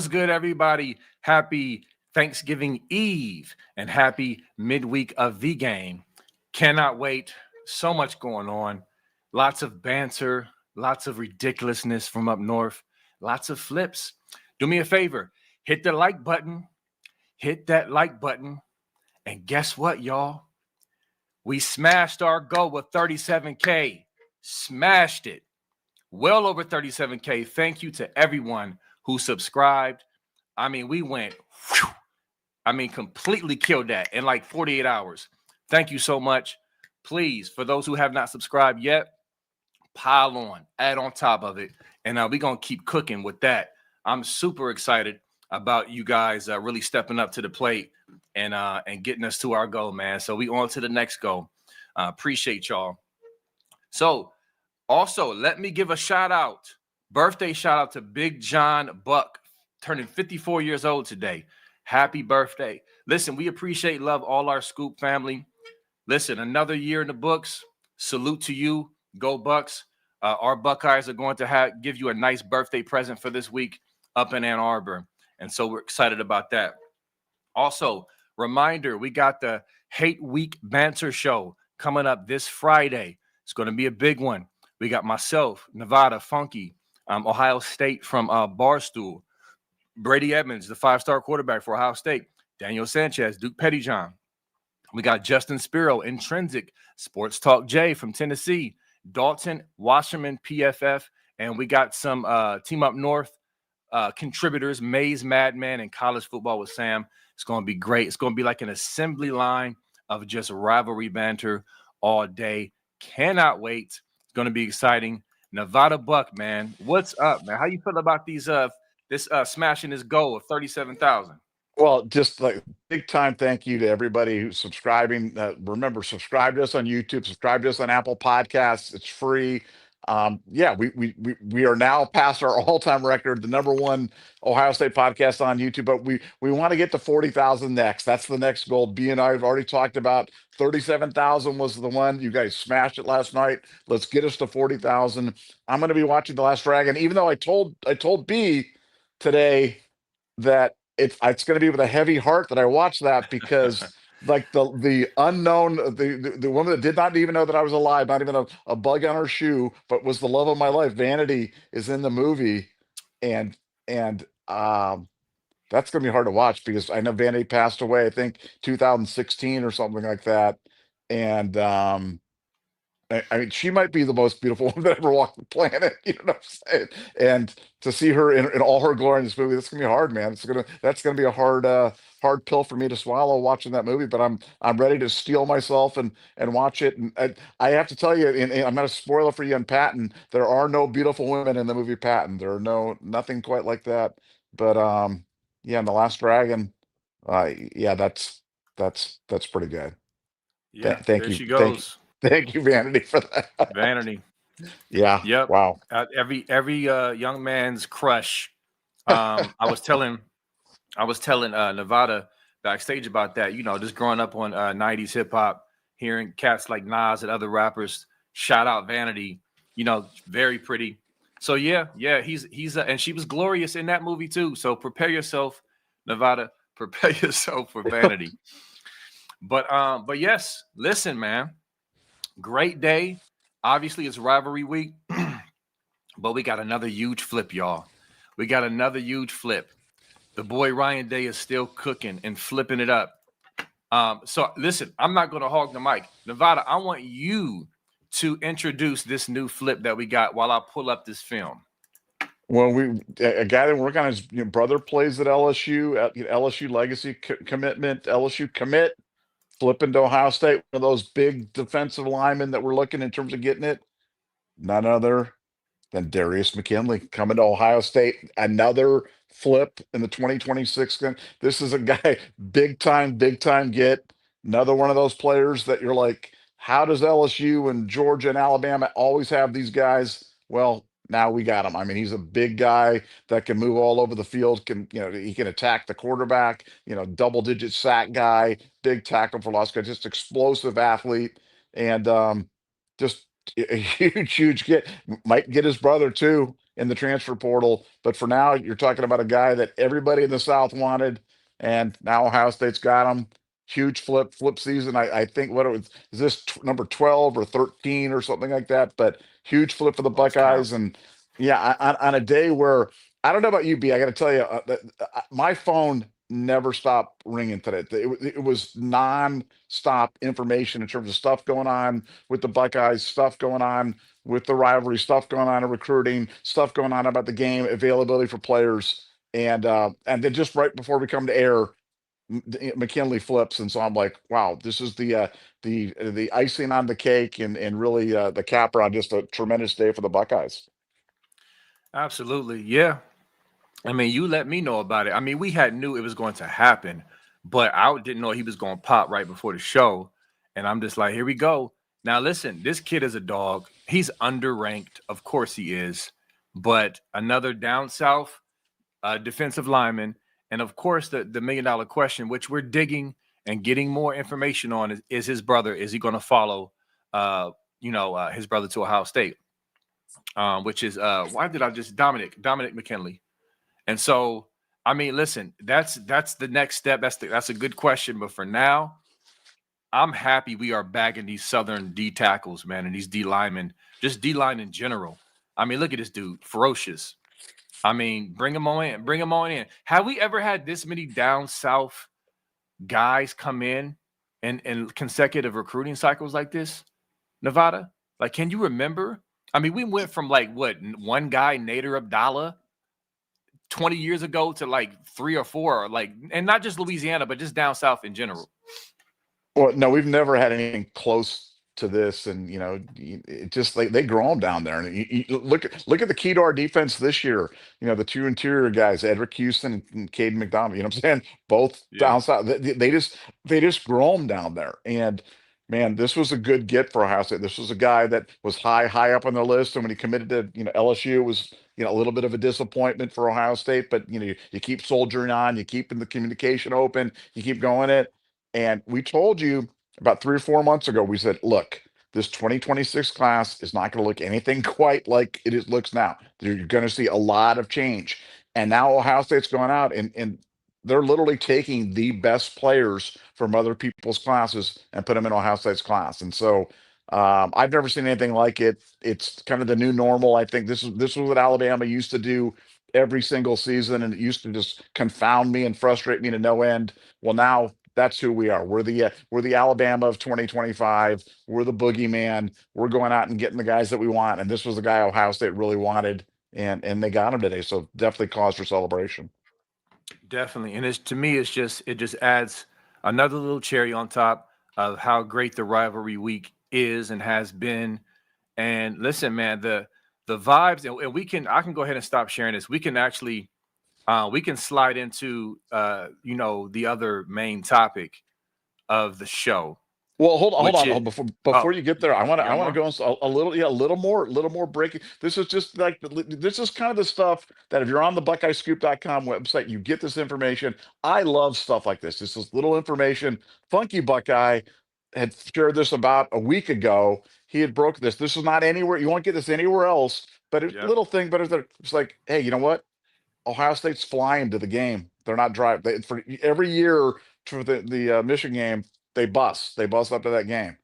What's good, everybody? Happy Thanksgiving Eve and happy midweek of the game. Cannot wait. So much going on. Lots of banter, lots of ridiculousness from up north, lots of flips. Do me a favor, hit the like button, hit that like button. And guess what, y'all? We smashed our goal with 37K. Smashed it. Well over 37K. Thank you to everyone who subscribed. I mean, we went, whew, completely killed that in like 48 hours. Thank you so much. Please, for those who have not subscribed yet, pile on, add on top of it. And we're going to keep cooking with that. I'm super excited about you guys really stepping up to the plate and getting us to our goal, man. So we on to the next goal. Appreciate y'all. So also, let me give a birthday shout out to Big John Buck, turning 54 years old today. Happy birthday. Listen, we appreciate, love all our Scoop family. Listen, another year in the books. Salute to you. Go Bucks. Our Buckeyes are going to give you a nice birthday present for this week up in Ann Arbor. And so we're excited about that. Also, reminder, we got the Hate Week Banter Show coming up this Friday. It's going to be a big one. We got myself, Nevada, Funky, Ohio State from Barstool, Brady Edmonds, the 5-star quarterback for Ohio State, Daniel Sanchez, Duke Pettyjohn. We got Justin Spiro, Intrinsic, Sports Talk J from Tennessee, Dalton Wasserman, PFF, and we got some Team Up North contributors, Mays Madman, and College Football with Sam. It's going to be great. It's going to be like an assembly line of just rivalry banter all day. Cannot wait. It's going to be exciting. Nevada Buck, man. What's up, man? How you feel about these smashing this goal of 37,000? Well, just like big time thank you to everybody who's subscribing. Remember, subscribe to us on YouTube, subscribe to us on Apple Podcasts. It's free. Yeah, we are now past our all-time record, the #1 Ohio State podcast on YouTube, but we want to get to 40,000 next. That's the next goal. B and I have already talked about 37,000 was the one. You guys smashed it last night. Let's get us to 40,000. I'm going to be watching The Last Dragon, even though I told B today that it's going to be with a heavy heart that I watch that, because like the unknown, the woman that did not even know that I was alive, not even a bug on her shoe, but was the love of my life, Vanity, is in the movie. And that's going to be hard to watch, because I know Vanity passed away, I think 2016 or something like that. And I mean, she might be the most beautiful woman that ever walked the planet. You know what I'm saying? And to see her in all her glory in this movie, that's gonna be hard, man. That's gonna be a hard pill for me to swallow watching that movie. But I'm ready to steel myself and watch it. And I have to tell you, and I'm not a spoiler for you on Patton. There are no beautiful women in the movie Patton. There are nothing quite like that. But yeah, in The Last Dragon, yeah, that's pretty good. Yeah, Thank there you, she goes. thank you, Vanity, for that. Vanity. Yeah. Yep. Wow. Every young man's crush. I was telling Nevada backstage about that. You know, just growing up on 90s hip hop, hearing cats like Nas and other rappers shout out Vanity. You know, very pretty. So yeah, he's and she was glorious in that movie too. So prepare yourself, Nevada. Prepare yourself for Vanity. But yes, listen, man. Great day. Obviously, it's rivalry week, but we got another huge flip, y'all. We got another huge flip. The boy Ryan Day is still cooking and flipping it up. So listen, I'm not going to hog the mic. Nevada, I want you to introduce this new flip that we got while I pull up this film. Well, a guy that work on his brother plays at LSU, LSU legacy commitment, LSU commit, flipping to Ohio State, one of those big defensive linemen that we're looking in terms of getting it. None other than Darius McKinley coming to Ohio State. Another flip in the 2026. This is a guy, big time get. Another one of those players that you're like, how does LSU and Georgia and Alabama always have these guys? Well, now we got him. I mean, he's a big guy that can move all over the field. He can attack the quarterback. Double-digit sack guy, big tackle for loss guy, just explosive athlete, and just a huge get. Might get his brother too. in the transfer portal. But for now, you're talking about a guy that everybody in the South wanted, and now Ohio State's got him. Huge flip season. I think what it was, is this number 12 or 13 or something like that, but huge flip for the Lost count. Buckeyes. And yeah, on a day where I don't know about you, B, I got to tell you, my phone never stopped ringing today. It was non-stop information in terms of stuff going on with the Buckeyes, stuff going on with the rivalry, stuff going on in recruiting, stuff going on about the game, availability for players. And then just right before we come to air, McKinley flips, and so I'm like, wow, this is the icing on the cake, and really the capper on just a tremendous day for the Buckeyes. Absolutely. Yeah. I mean, you let me know about it. I mean, we had knew it was going to happen, but I didn't know he was going to pop right before the show. And I'm just like, here we go. Now, listen, this kid is a dog. He's underranked. Of course he is. But another down south defensive lineman. And of course, the million dollar question, which we're digging and getting more information on, is his brother. Is he going to follow, his brother to Ohio State? Which is why did I just Dominic McKinley? And so, I mean, listen, that's the next step. That's a good question. But for now, I'm happy we are bagging these Southern D tackles, man, and these D linemen, just D line in general. I mean, look at this dude, ferocious. I mean, bring him on in, bring him on in. Have we ever had this many down south guys come in consecutive recruiting cycles like this, Nevada? Like, can you remember? I mean, we went from like what one guy, Nader Abdallah, 20 years ago to like three or four, like, and not just Louisiana, but just down south in general. Well, no, we've never had anything close to this, and it just like they grow them down there. And you look at the key to our defense this year. The two interior guys, Edric Houston and Caden McDonald. You know what I'm saying? Both Yeah, down south. They just grow them down there. And man, this was a good get for Ohio State. This was a guy that was high up on the list, and when he committed to LSU, it was a little bit of a disappointment for Ohio State. But you keep soldiering on, you keep the communication open, you keep going it. And we told you about 3 or 4 months ago, we said, look, this 2026 class is not going to look anything quite like looks now. You're going to see a lot of change. And now Ohio State's going out, and they're literally taking the best players from other people's classes and put them in Ohio State's class. And so I've never seen anything like it. It's kind of the new normal. I think this was what Alabama used to do every single season, and it used to just confound me and frustrate me to no end. Well, now that's who we are. We're the Alabama of 2025. We're the boogeyman. We're going out and getting the guys that we want. And this was the guy Ohio State really wanted, and they got him today. So definitely cause for celebration. definitely. And it's to me, it just adds another little cherry on top of how great the rivalry week is and has been. And listen, man, the vibes, and I can go ahead and stop sharing this. We can actually we can slide into the other main topic of the show, Well, hold which on. is Before oh, you get there, you got I want to more? go into a little, yeah, a little more breaking. This is just like this is kind of the stuff that if you're on the BuckeyeScoop.com website, you get this information. I love stuff like this. This is little information. Funky Buckeye had shared this about a week ago. He had broke this. This is not anywhere. You won't get this anywhere else. But it's a Yep. little thing. But it's like, hey, you know what? Ohio State's flying to the game. They're not driving. For every year for the Michigan game, they bus. They bus up to that game.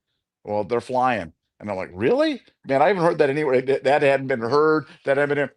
Well, they're flying, and I'm like, really, man? I haven't heard that anywhere. That hadn't been heard. That hadn't been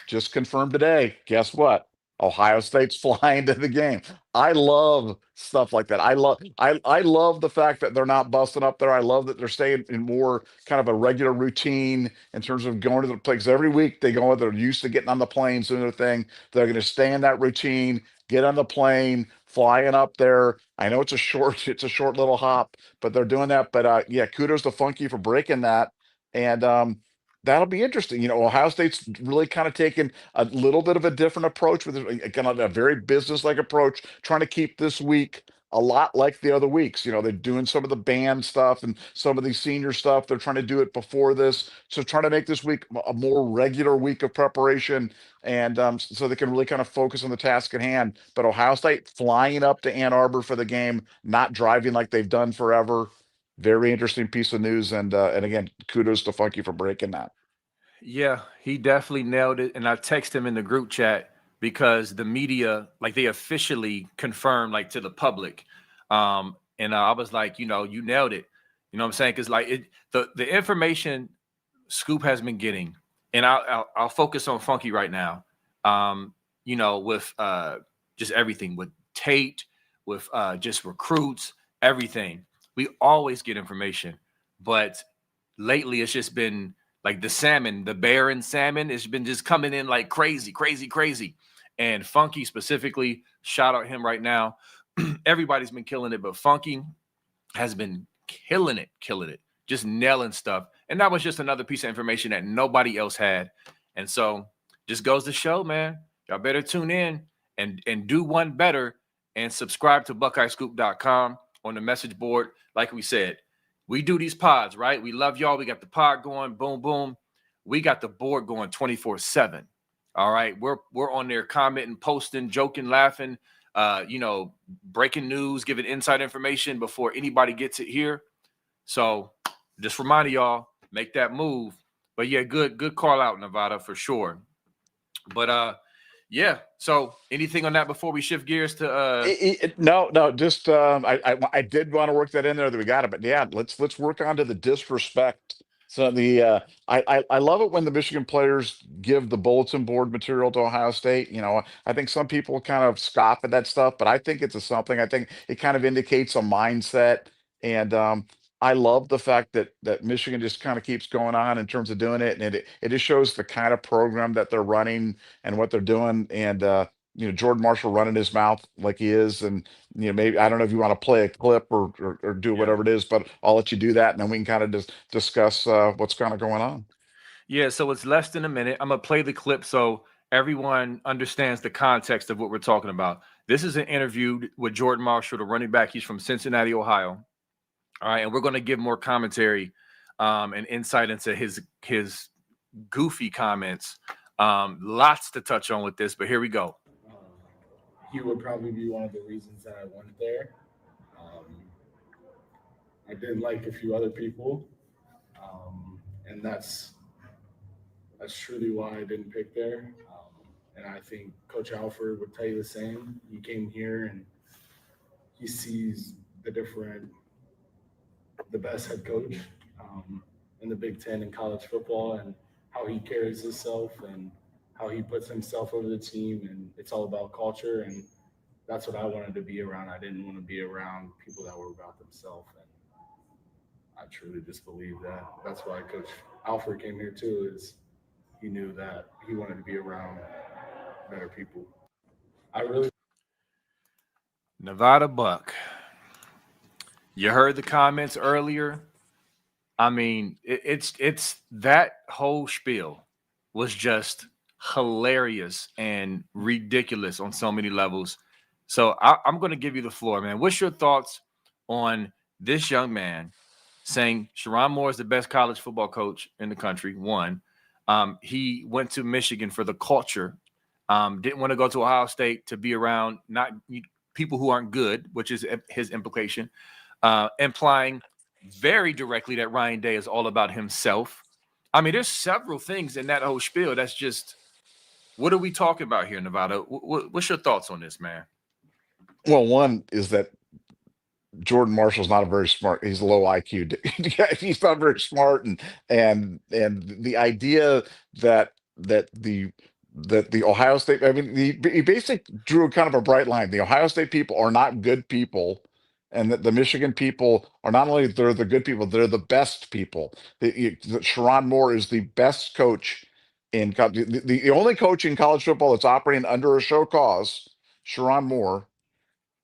just confirmed today. Guess what? Ohio State's flying to the game. I love stuff like that. I love the fact that they're not busting up there. I love that they're staying in more kind of a regular routine in terms of going to the place every week. They go, they're used to getting on the planes doing their thing. They're going to stay in that routine, get on the plane, flying up there. I know it's a short little hop, but they're doing that. But yeah, kudos to Funky for breaking that. And that'll be interesting. Ohio State's really kind of taken a little bit of a different approach with kind of a very business-like approach, trying to keep this week a lot like the other weeks. They're doing some of the band stuff and some of the senior stuff. They're trying to do it before this, so trying to make this week a more regular week of preparation, and so they can really kind of focus on the task at hand. But Ohio State flying up to Ann Arbor for the game, not driving like they've done forever. Very interesting piece of news, and again, kudos to Funky for breaking that. Yeah, he definitely nailed it. And I text him in the group chat because the media, like they officially confirmed, like to the public. And I was like, you nailed it. You know what I'm saying? Because like the information Scoop has been getting, and I'll focus on Funky right now. With just everything with Tate, with just recruits, everything. We always get information, but lately it's just been like the salmon, the bear and salmon, it's been just coming in like crazy, crazy, crazy. And Funky specifically, shout out him right now. Everybody's been killing it, but Funky has been killing it, just nailing stuff. And that was just another piece of information that nobody else had. And so just goes to show, man, y'all better tune in and do one better and subscribe to BuckeyeScoop.com on the message board. Like we said, we do these pods, right? We love y'all. We got the pod going, boom, boom. We got the board going 24/7. All right. We're on there commenting, posting, joking, laughing, breaking news, giving inside information before anybody gets it here. So just reminding y'all, make that move. But yeah, good call out, Nevada, for sure. But yeah. So anything on that before we shift gears to No, no, just I did want to work that in there that we got it, but yeah, let's work on to the disrespect. So I love it when the Michigan players give the bulletin board material to Ohio State. I think some people kind of scoff at that stuff, but I think it's a something. I think it kind of indicates a mindset, and I love the fact that Michigan just kind of keeps going on in terms of doing it, and it just shows the kind of program that they're running and what they're doing, and Jordan Marshall running his mouth like he is, and maybe I don't know if you want to play a clip or do yeah. whatever it is, but I'll let you do that, and then we can kind of just discuss what's kind of going on. Yeah, so it's less than a minute. I'm gonna play the clip so everyone understands the context of what we're talking about. This is an interview with Jordan Marshall, the running back. He's from Cincinnati, Ohio. All right, and we're going to give more commentary and insight into his goofy comments. Lots to touch on with this, but here we go. He would probably be one of the reasons that I went there. Um, I did like a few other people, and that's truly why I didn't pick there. And I think Coach Alford would tell you the same. He came here and he sees the best head coach in the Big Ten in college football, and how he carries himself and how he puts himself over the team. And it's all about culture. And that's what I wanted to be around. I didn't want to be around people that were about themselves. And I truly just believe that. That's why Coach Alfred came here too, is he knew that he wanted to be around better people. I really Nevada Buck. You heard the comments earlier. I mean, it's that whole spiel was just hilarious and ridiculous on so many levels. So I'm going to give you the floor, man. What's your thoughts on this young man saying Sharon Moore is the best college football coach in the country? One, he went to Michigan for the culture. Didn't want to go to Ohio State to be around not people who aren't good, which is his implication, implying very directly that Ryan Day is all about himself. I mean, there's several things in that whole spiel that's just, what are we talking about here, Nevada? What's your thoughts on this, man? Well, one is that Jordan Marshall's not a very smart. He's a low IQ. He's not very smart, and the idea that that the that the Ohio State. I mean, he basically drew kind of a bright line. The Ohio State people are not good people, and that the Michigan people are not only they're the good people, they're the best people. Sharon Moore is the best coach the only coach in college football that's operating under a show cause. Sharon Moore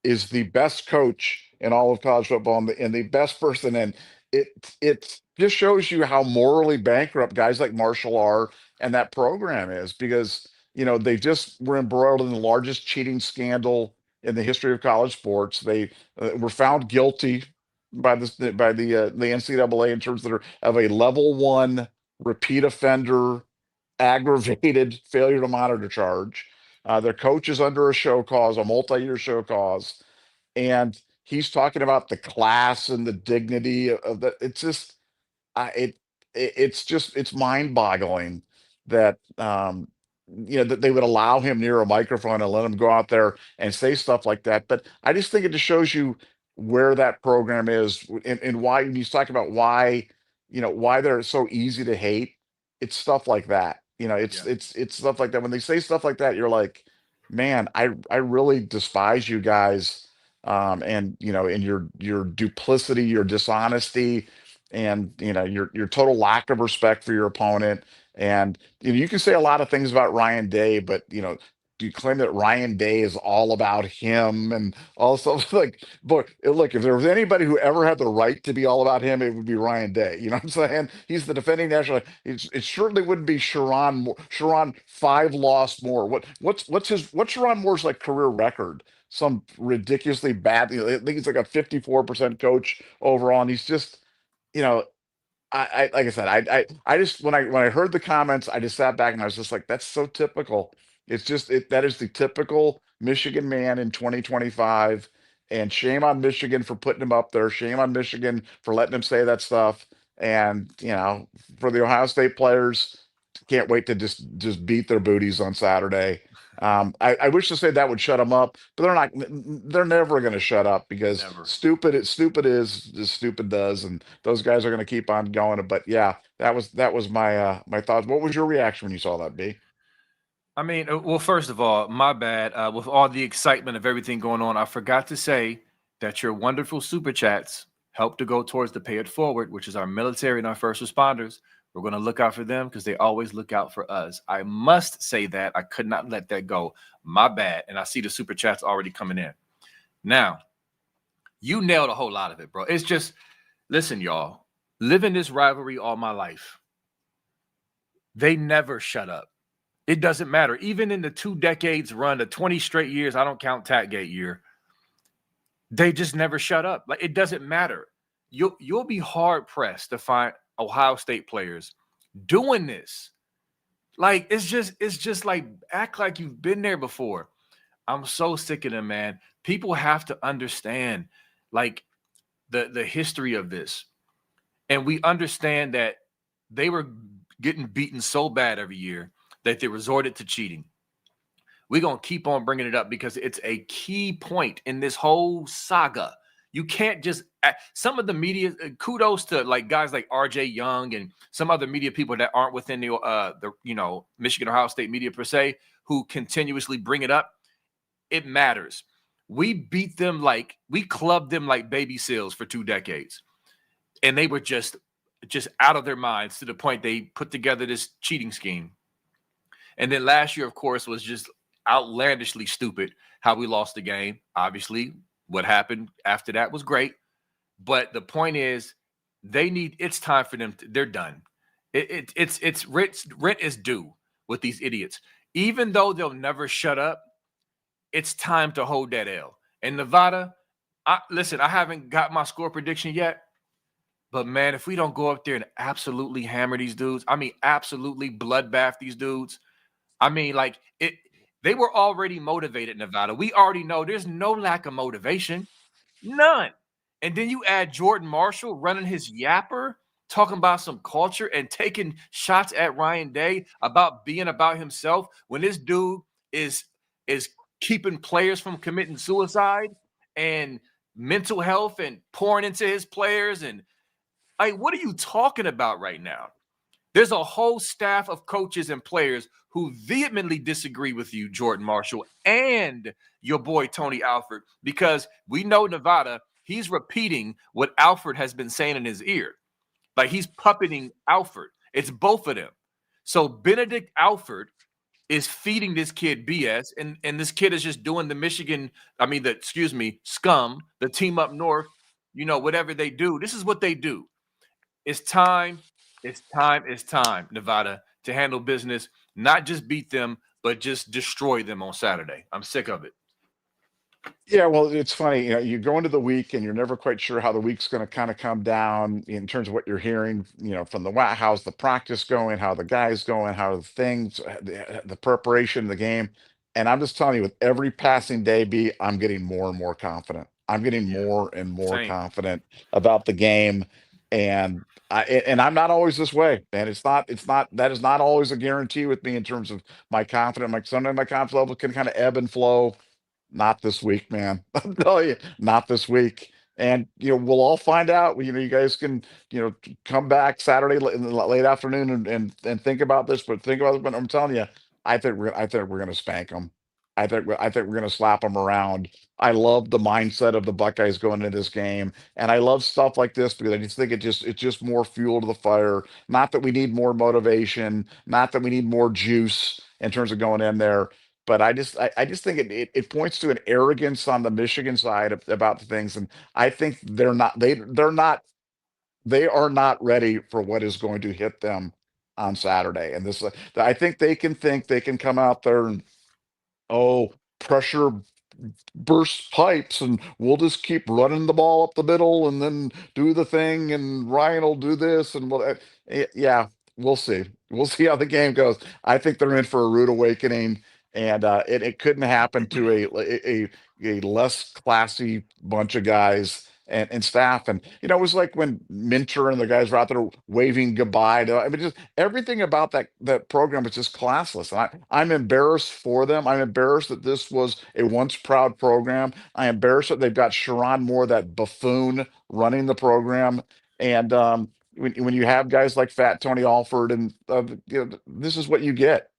is the best coach in all of college football and the best person. And it just shows you how morally bankrupt guys like Marshall are and that program is, because they just were embroiled in the largest cheating scandal in the history of college sports. They were found guilty by the NCAA in terms of a level one repeat offender aggravated failure to monitor charge. Their coach is under a show cause, a multi-year show cause, and he's talking about the class and the dignity of the. It's just, it's mind-boggling that that they would allow him near a microphone and let him go out there and say stuff like that. But I just think it just shows you where that program is, and why when he's talking about why why they're so easy to hate. It's stuff like that. Yeah. It's stuff like that. When they say stuff like that, you're like, man, I really despise you guys, and and your duplicity, your dishonesty, and your total lack of respect for your opponent. And you can say a lot of things about Ryan Day, but do you claim that Ryan Day is all about him and all stuff? Like, boy, look, if there was anybody who ever had the right to be all about him, it would be Ryan Day. You know what I'm saying? He's the defending national. It certainly wouldn't be Sharon. Sharon 5 lost more. What's Sharon Moore's like career record? Some ridiculously bad. I think he's like a 54% coach overall, and he's just you know I like I said, I just when I heard the comments, I just sat back and I was just like, that's so typical. It's just that is the typical Michigan man in 2025. And shame on Michigan for putting him up there. Shame on Michigan for letting him say that stuff. And for the Ohio State players, can't wait to just beat their booties on Saturday. I wish to say that would shut them up, but they're not. They're never going to shut up because Never. stupid is as stupid does, and those guys are going to keep on going. But yeah, that was my thoughts. What was your reaction when you saw that, B? I mean, well, first of all, my bad. With all the excitement of everything going on, I forgot to say that your wonderful super chats help to go towards the Pay It Forward, which is our military and our first responders. We're going to look out for them because they always look out for us. I must say that. I could not let that go. My bad. And I see the super chats already coming in. Now, you nailed a whole lot of it, bro. It's just, listen, y'all, living this rivalry all my life, they never shut up. It doesn't matter. Even in the 2 decades run, the 20 straight years, I don't count Tatgate year, they just never shut up. Like, it doesn't matter. You'll be hard pressed to find Ohio State players doing this. Like, it's just like, act like you've been there before. I'm so sick of them, man. People have to understand, like, the history of this. And we understand that they were getting beaten so bad every year that they resorted to cheating. We're going to keep on bringing it up because it's a key point in this whole saga. You can't just some of the media, kudos to like guys like RJ Young and some other media people that aren't within the Michigan Ohio State media per se, who continuously bring it up. It matters. We beat them we clubbed them like baby seals for 2 decades. And they were just out of their minds to the point they put together this cheating scheme. And then last year, of course, was just outlandishly stupid how we lost the game. Obviously, what happened after that was great. But the point is, it's time for them. They're done. It's rent is due with these idiots. Even though they'll never shut up, it's time to hold that L. And Nevada, listen, I haven't got my score prediction yet. But, man, if we don't go up there and absolutely hammer these dudes, I mean, absolutely bloodbath these dudes, I mean, they were already motivated, Nevada. We already know there's no lack of motivation. None. And then you add Jordan Marshall running his yapper, talking about some culture and taking shots at Ryan Day about being about himself when this dude is keeping players from committing suicide and mental health and pouring into his players. And what are you talking about right now? There's a whole staff of coaches and players who vehemently disagree with you, Jordan Marshall, and your boy Tony Alford, because we know Nevada, he's repeating what Alford has been saying in his ear. Like, he's puppeting Alford. It's both of them. So Benedict Alford is feeding this kid BS, and this kid is just doing scum, the team up north, whatever they do. This is what they do. It's time, Nevada, to handle business, not just beat them, but just destroy them on Saturday. I'm sick of it. Yeah, well, it's funny. You go into the week and you're never quite sure how the week's going to kind of come down in terms of what you're hearing, from how's the practice going, how the guys going, how the things, the preparation, the game. And I'm just telling you, with every passing day, I'm getting more and more confident. I'm getting Yeah, more and more same. confident about the game. And I'm not always this way, and that is not always a guarantee with me in terms of my confidence. Like sometimes my confidence level can kind of ebb and flow. Not this week, man. I'll tell you, not this week. And we'll all find out. You guys can come back Saturday in the late afternoon and think about this. But think about it. But I'm telling you, I think we're gonna spank them. I think we're gonna slap them around. I love the mindset of the Buckeyes going into this game, and I love stuff like this because I just think it's just more fuel to the fire. Not that we need more motivation, not that we need more juice in terms of going in there, but I just think it points to an arrogance on the Michigan side about the things, and I think they are not ready for what is going to hit them on Saturday. And this I think they can come out there and pressure burst pipes and we'll just keep running the ball up the middle and then do the thing and Ryan will do this and yeah, we'll see. We'll see how the game goes. I think they're in for a rude awakening, and it couldn't happen to a less classy bunch of guys and staff. And it was like when Minter and the guys were out there waving goodbye to, I mean, just everything about that program is just classless. And I'm embarrassed for them. I'm embarrassed that this was a once proud program. I'm embarrassed that they've got Sharon Moore, that buffoon, running the program. And when you have guys like Fat Tony Alford, and this is what you get.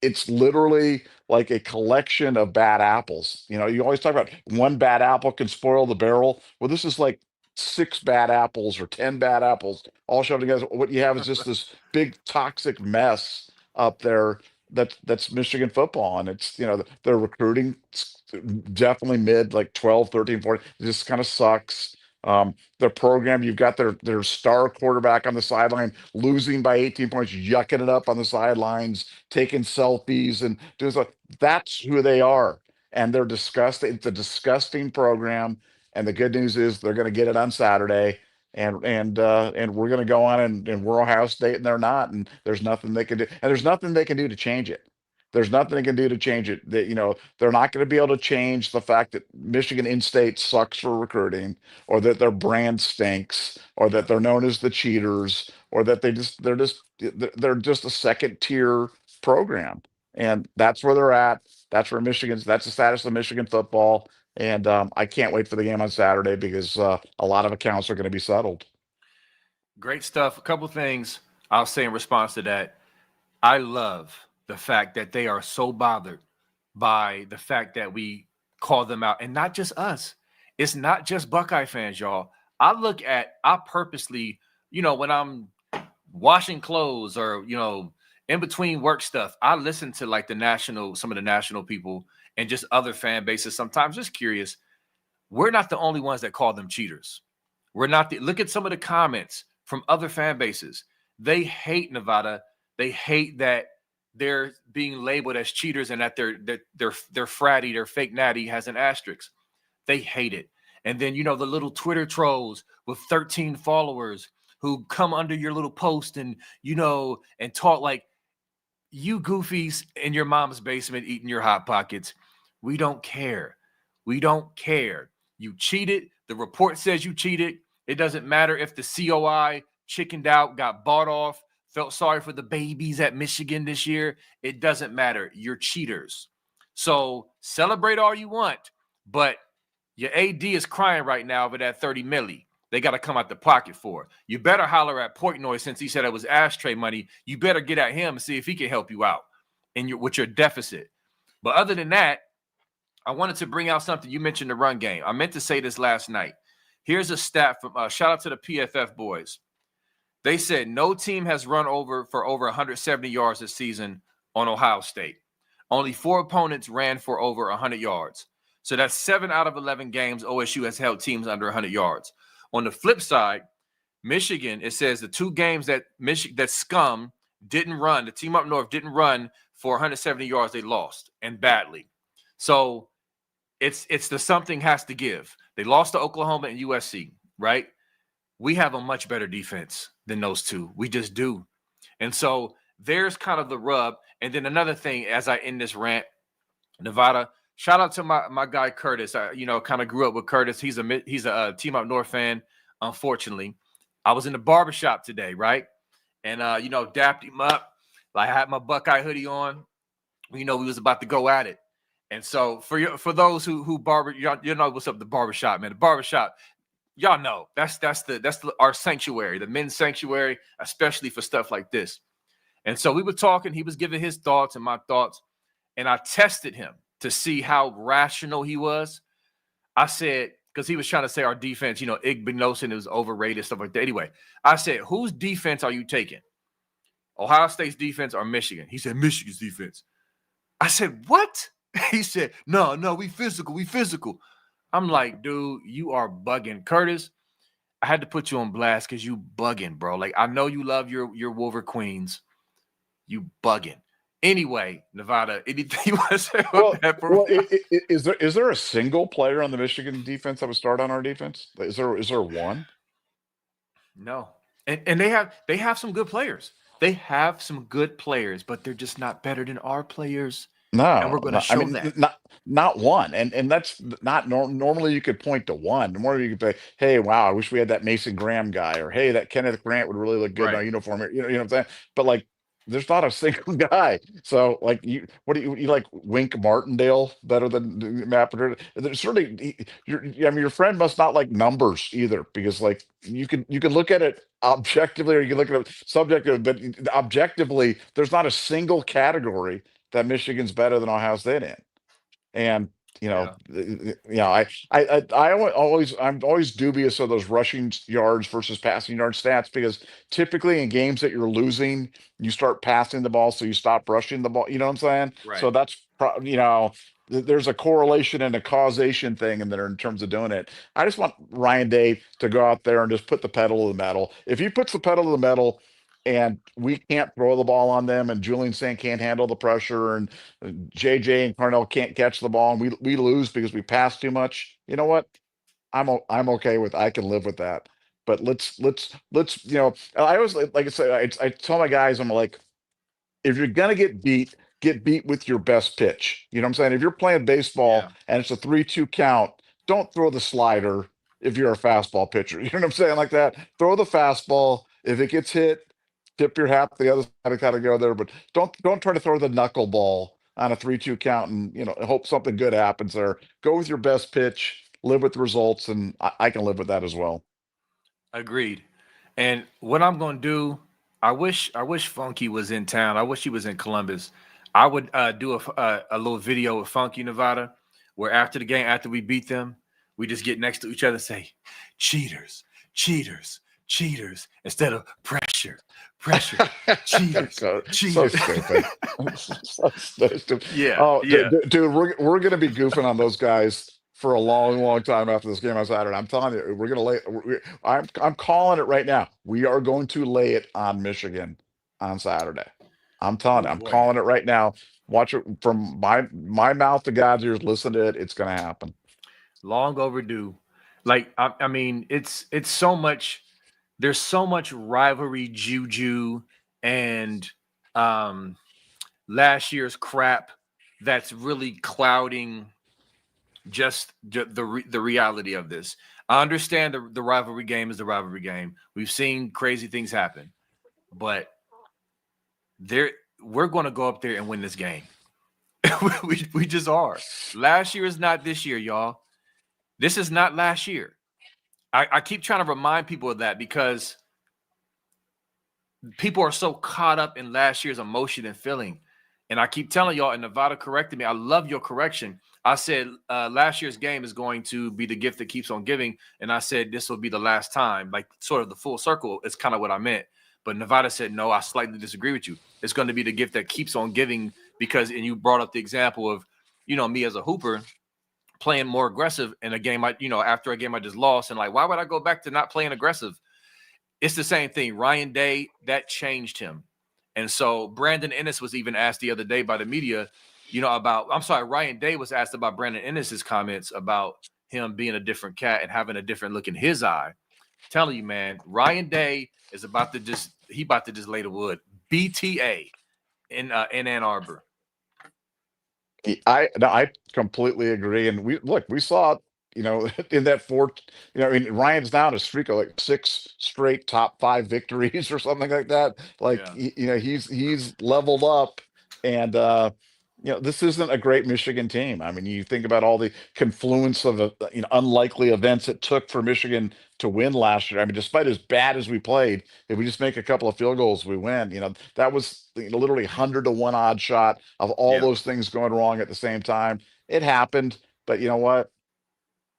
It's literally like a collection of bad apples. You always talk about one bad apple can spoil the barrel. Well, this is like six bad apples or 10 bad apples all shoved together. What you have is just this big toxic mess up there. That's Michigan football, and it's their recruiting definitely mid, like 12, 13, 14. It just kind of sucks. Their program, you've got their star quarterback on the sideline losing by 18 points, yucking it up on the sidelines, taking selfies and doing stuff. That's who they are. And they're disgusting. It's a disgusting program. And the good news is they're going to get it on Saturday. And we're going to go on and we're Ohio State and they're not. And there's nothing they can do. And there's nothing they can do to change it. There's nothing they can do to change it. That they're not going to be able to change the fact that Michigan in-state sucks for recruiting, or that their brand stinks, or that they're known as the cheaters, or that they're just a second tier program. And that's where they're at. That's that's the status of Michigan football. And I can't wait for the game on Saturday because a lot of accounts are going to be settled. Great stuff. A couple things I'll say in response to that. I love the fact that they are so bothered by the fact that we call them out, and not just us. It's not just Buckeye fans, y'all. I purposely, when I'm washing clothes or, in between work stuff, I listen to like some of the national people and just other fan bases. Sometimes just curious. We're not the only ones that call them cheaters. Look at some of the comments from other fan bases. They hate Nevada. They hate that they're being labeled as cheaters and that their fratty, their fake natty has an asterisk. They hate it. And then, the little Twitter trolls with 13 followers who come under your little post and, and talk like, you goofies in your mom's basement eating your Hot Pockets. We don't care. We don't care. You cheated. The report says you cheated. It doesn't matter if the COI chickened out, got bought off, felt sorry for the babies at Michigan this year. It doesn't matter. You're cheaters. So celebrate all you want, but your AD is crying right now over that 30 milli. They got to come out the pocket for. You better holler at Portnoy since he said it was ashtray money. You better get at him and see if he can help you out with your deficit. But other than that, I wanted to bring out something. You mentioned the run game. I meant to say this last night. Here's a stat from shout out to the PFF boys. They said no team has run for over 170 yards this season on Ohio State. Only 4 opponents ran for over 100 yards. So that's 7 out of 11 games OSU has held teams under 100 yards. On the flip side, Michigan, it says the 2 games that Scum didn't run, the team up north didn't run for 170 yards, they lost, and badly. So it's the something has to give. They lost to Oklahoma and USC, right? We have a much better defense than those 2. We just do. And so there's kind of the rub. And then another thing, as I end this rant, Nevada, shout out to my guy Curtis. I kind of grew up with Curtis. He's a Team Up North fan. unfortunately. I was in the barbershop today, right? And dapped him up. I had my Buckeye hoodie on. We was about to go at it. And so for those who barber, you know what's up, the barbershop, man. The barbershop, y'all know that's our sanctuary, the men's sanctuary, especially for stuff like this. And so we were talking, he was giving his thoughts and my thoughts, and I tested him to see how rational he was. I said, because he was trying to say our defense, Igbinosin is overrated, stuff like that. Anyway, I said, whose defense are you taking? Ohio State's defense or Michigan? He said, Michigan's defense. I said, what? He said, no, we physical. I'm like, dude, you are bugging. Curtis, I had to put you on blast because you bugging, bro. Like, I know you love your Wolver Queens. You bugging. Anyway, Nevada, anything you want to say about that? Is there a single player on the Michigan defense that would start on our defense? Is there one? No. And they have some good players. They have some good players, but they're just not better than our players. No, and we're going to show that. Not one, and that's not normally you could point to one. Normally you could say, "Hey, wow, I wish we had that Mason Graham guy," or "Hey, that Kenneth Grant would really look good in our uniform." You know what I'm saying? But like, there's not a single guy. So like, you like Wink Martindale better than Matt Patricia? There's certainly your friend must not like numbers either, because like you can look at it objectively or you can look at it subjectively, but objectively, there's not a single category that Michigan's better than Ohio State in. And I'm always dubious of those rushing yards versus passing yard stats, because typically in games that you're losing, you start passing the ball, so you stop rushing the ball. You know what I'm saying? Right. So that's there's a correlation and a causation thing in there in terms of doing it. I just want Ryan Day to go out there and just put the pedal to the metal. If he puts the pedal to the metal, and we can't throw the ball on them, and Julian Saint can't handle the pressure, and JJ and Carnell can't catch the ball, and we lose because we pass too much. You know what? I'm okay with. I can live with that. But let's I always like I said, I tell my guys, I'm like, if you're gonna get beat with your best pitch. You know what I'm saying? If you're playing baseball and it's a 3-2 count, don't throw the slider if you're a fastball pitcher. You know what I'm saying? Like that. Throw the fastball. If it gets hit, tip your hat to the other side to kind of go there. But don't try to throw the knuckleball on a 3-2 count and hope something good happens there. Go with your best pitch, live with the results, and I can live with that as well. Agreed. And what I'm gonna do, I wish Funky was in town. I wish he was in Columbus. I would do a little video with Funky, Nevada, where after the game, after we beat them, we just get next to each other and say, cheaters, cheaters, cheaters, instead of pressure, cheaters, cheaters. So stupid. Yeah. Oh, yeah. Dude, we're gonna be goofing on those guys for a long time after this game on Saturday. I'm telling you, we're gonna lay. I'm calling it right now. We are going to lay it on Michigan on Saturday. I'm telling you, I'm calling it right now. Watch it from my mouth to God's ears. Listen to it. It's gonna happen. Long overdue. Like I mean, it's so much. There's so much rivalry juju and last year's crap that's really clouding just the reality of this. I understand the rivalry game is the rivalry game. We've seen crazy things happen, but we're going to go up there and win this game. we just are. Last year is not this year, y'all. This is not last year. I keep trying to remind people of that, because people are so caught up in last year's emotion and feeling. And I keep telling y'all, and Nevada corrected me. I love your correction. I said last year's game is going to be the gift that keeps on giving. And I said this will be the last time, like sort of the full circle is kind of what I meant. But Nevada said, no, I slightly disagree with you. It's going to be the gift that keeps on giving, because, and you brought up the example of, me as a hooper playing more aggressive in a game, after a game I just lost, and like, why would I go back to not playing aggressive? It's the same thing. Ryan Day, that changed him. And so Brandon Ennis was even asked the other day by the media, Ryan Day was asked about Brandon Ennis's comments about him being a different cat and having a different look in his eye. I'm telling you, man, Ryan Day is about to just lay the wood. BTA in Ann Arbor. I completely agree. And we saw in that I mean, Ryan's down a streak of like 6 straight top 5 victories or something like that. Like, Yeah. he's leveled up, and this isn't a great Michigan team. I mean, you think about all the confluence of unlikely events it took for Michigan to win last year. I mean, despite as bad as we played, if we just make a couple of field goals, we win. That was literally 100-to-1 odd shot of all Yeah. those things going wrong at the same time. It happened, but you know what?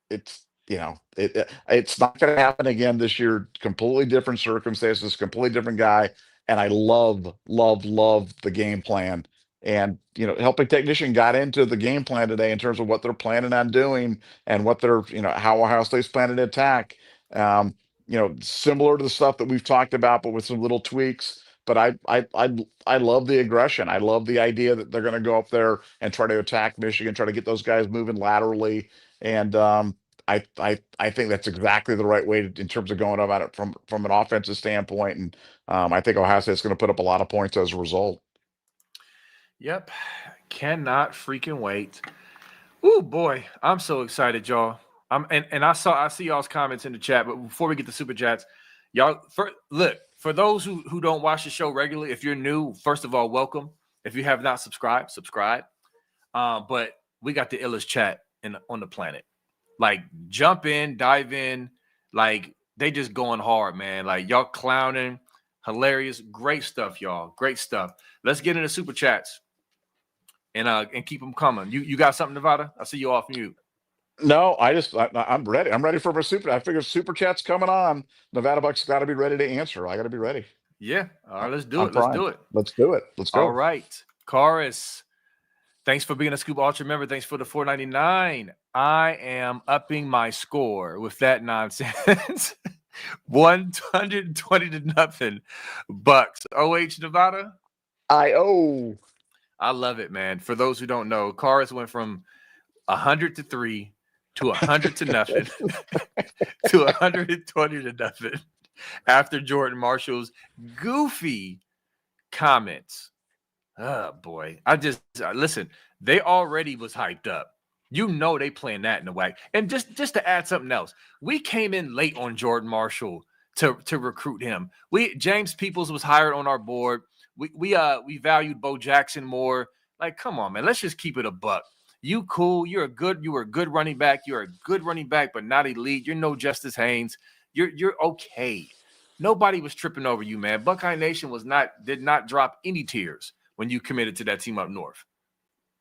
It's not going to happen again this year. Completely different circumstances, completely different guy. And I love the game plan. And helping technician got into the game plan today in terms of what they're planning on doing and what they're how Ohio State's planning to attack. Similar to the stuff that we've talked about, but with some little tweaks. But I love the aggression. I love the idea that they're going to go up there and try to attack Michigan, try to get those guys moving laterally. And I think that's exactly the right way in terms of going about it from an offensive standpoint. And I think Ohio State's going to put up a lot of points as a result. Yep. Cannot freaking wait. Oh boy, I'm so excited, y'all. And I see y'all's comments in the chat, but before we get to super chats, y'all for those who don't watch the show regularly, if you're new, first of all, welcome. If you have not subscribed, subscribe. But we got the illest chat on the planet. Like, jump in, dive in. Like, they just going hard, man. Like, y'all clowning, hilarious, great stuff, y'all. Great stuff. Let's get into super chats and keep them coming. You got something, Nevada? I see you off mute. No, I'm ready. I'm ready for my super. I figure super chat's coming on. Nevada Bucks got to be ready to answer. I got to be ready. Yeah. All right, let's do it. Let's do it. Let's go. All right. Karis, thanks for being a Scoop Ultra member. Thanks for the $4.99. I am upping my score with that nonsense. 120-0 Bucks. OH Nevada? I love it, man. For those who don't know, Karis went from 100-3 to 100-0 to 120-0 after Jordan Marshall's goofy comments. Oh boy. Listen, they already was hyped up. They playing that in the whack. And just to add something else, we came in late on Jordan Marshall to recruit him. James Peoples was hired on our board. We valued Bo Jackson more. Like, come on, man. Let's just keep it a buck. You cool. You were a good running back. You're a good running back, but not elite. You're no Justice Haynes. You're okay. Nobody was tripping over you, man. Buckeye Nation did not drop any tears when you committed to that team up north.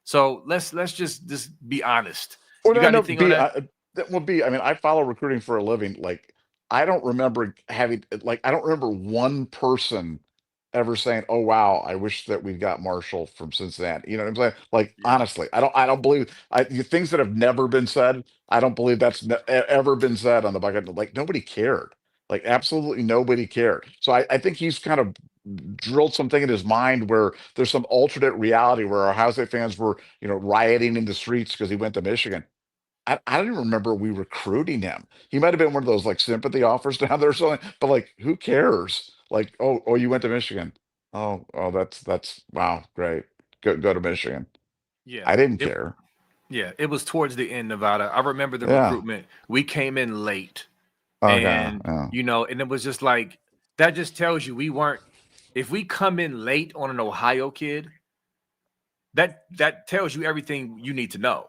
So let's just be honest. Well, you got anything on that? That will be. I mean, I follow recruiting for a living. Like, I don't remember one person ever saying, "Oh wow, I wish that we got Marshall from Cincinnati." You know what I'm saying? Like, honestly, I don't believe things that have never been said. I don't believe that's ever been said on the bucket. Like, nobody cared. Like, absolutely nobody cared. So I think he's kind of drilled something in his mind where there's some alternate reality where Ohio State fans were, rioting in the streets because he went to Michigan. I don't even remember we recruiting him. He might have been one of those like sympathy offers down there or something, but like, who cares? Like, oh, you went to Michigan. Oh, that's wow, great. Go to Michigan. Yeah. I didn't care. Yeah, it was towards the end, Nevada. I remember the Yeah. recruitment. We came in late. Okay. And and it was just like, that just tells you we weren't. If we come in late on an Ohio kid, that tells you everything you need to know.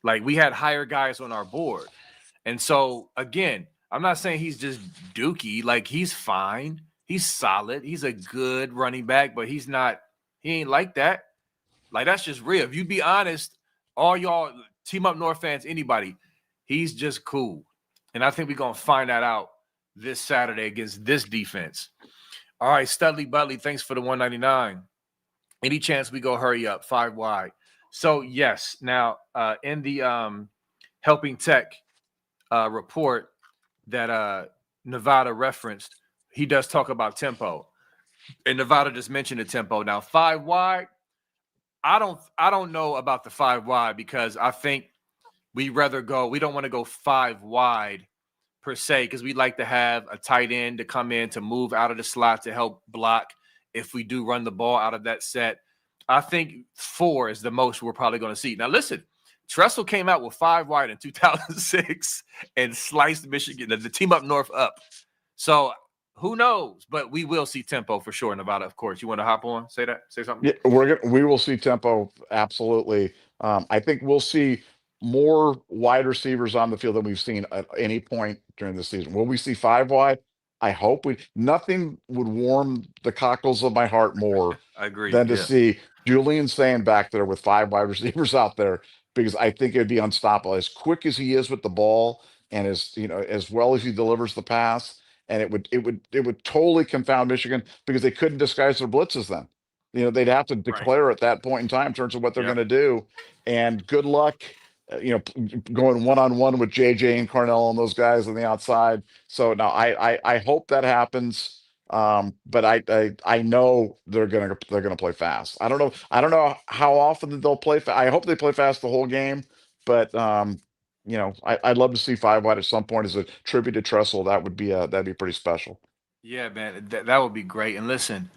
Like, we had higher guys on our board. And so, again, I'm not saying he's just dookie. Like, he's fine. He's solid. He's a good running back, but he ain't like that. Like, that's just real. If you be honest, all y'all Team Up North fans, anybody, he's just cool. And I think we're going to find that out this Saturday against this defense. All right, Studley Butley, thanks for the $1.99. Any chance we go hurry up, 5 wide? So, yes. Now, in the Helping Tech report that Nevada referenced, he does talk about tempo. And Nevada just mentioned the tempo. Now, 5 wide, I don't know about the 5 wide because I think we don't want to go 5 wide per se, because we like to have a tight end to come in to move out of the slot to help block if we do run the ball out of that set. I think 4 is the most we're probably going to see. Now, listen, Tressel came out with 5 wide in 2006 and sliced Michigan, the team up north up. So who knows? But we will see tempo for sure, Nevada. Of course, you want to hop on? Say something. Yeah, we will see tempo, absolutely. I think we'll see more wide receivers on the field than we've seen at any point during the season. Will we see 5 wide? I hope we. Nothing would warm the cockles of my heart more I agree. than to Yeah. see Julian Sand back there with 5 wide receivers out there, because I think it'd be unstoppable. As quick as he is with the ball, and as well as he delivers the pass, and it would totally confound Michigan because they couldn't disguise their blitzes then. They'd have to declare at that point in time in terms of what they're Yep. going to do. And good luck, going one-on-one with JJ and Carnell and those guys on the outside. So now I hope that happens. But I know they're gonna play fast. I don't know how often they'll play fast. I hope they play fast the whole game, but I'd love to see 5 wide at some point as a tribute to Tressel. That'd be pretty special. Yeah, man, that would be great. And listen,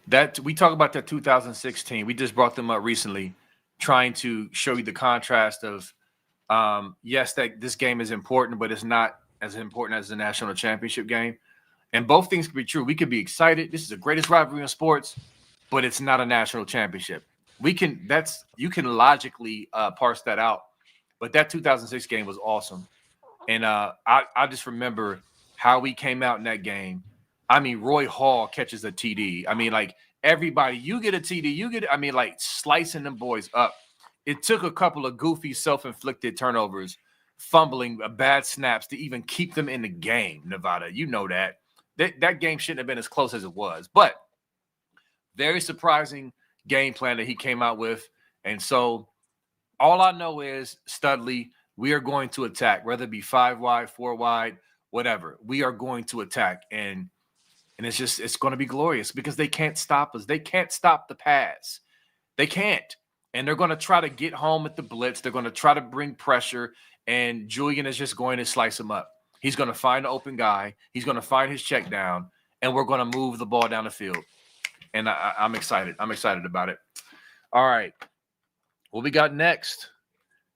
that we talk about that 2016. We just brought them up recently, trying to show you the contrast of, yes, that this game is important, but it's not as important as the national championship game. And both things could be true. We could be excited. This is the greatest rivalry in sports, but it's not a national championship. You can logically parse that out. But that 2006 game was awesome. And I just remember how we came out in that game. I mean, Roy Hall catches a TD. I mean, like, everybody, you get a TD, like, slicing them boys up. It took a couple of goofy self-inflicted turnovers, fumbling, bad snaps to even keep them in the game, Nevada. You know that. That game shouldn't have been as close as it was. But very surprising game plan that he came out with. And so all I know is, Studley, we are going to attack, whether it be 5 wide, 4 wide, whatever. We are going to attack. And it's going to be glorious because they can't stop us. They can't stop the pass. They can't. And they're going to try to get home at the blitz. They're going to try to bring pressure. And Julian is just going to slice them up. He's going to find an open guy. He's going to find his check down. And we're going to move the ball down the field. And I'm excited. I'm excited about it. All right. What we got next?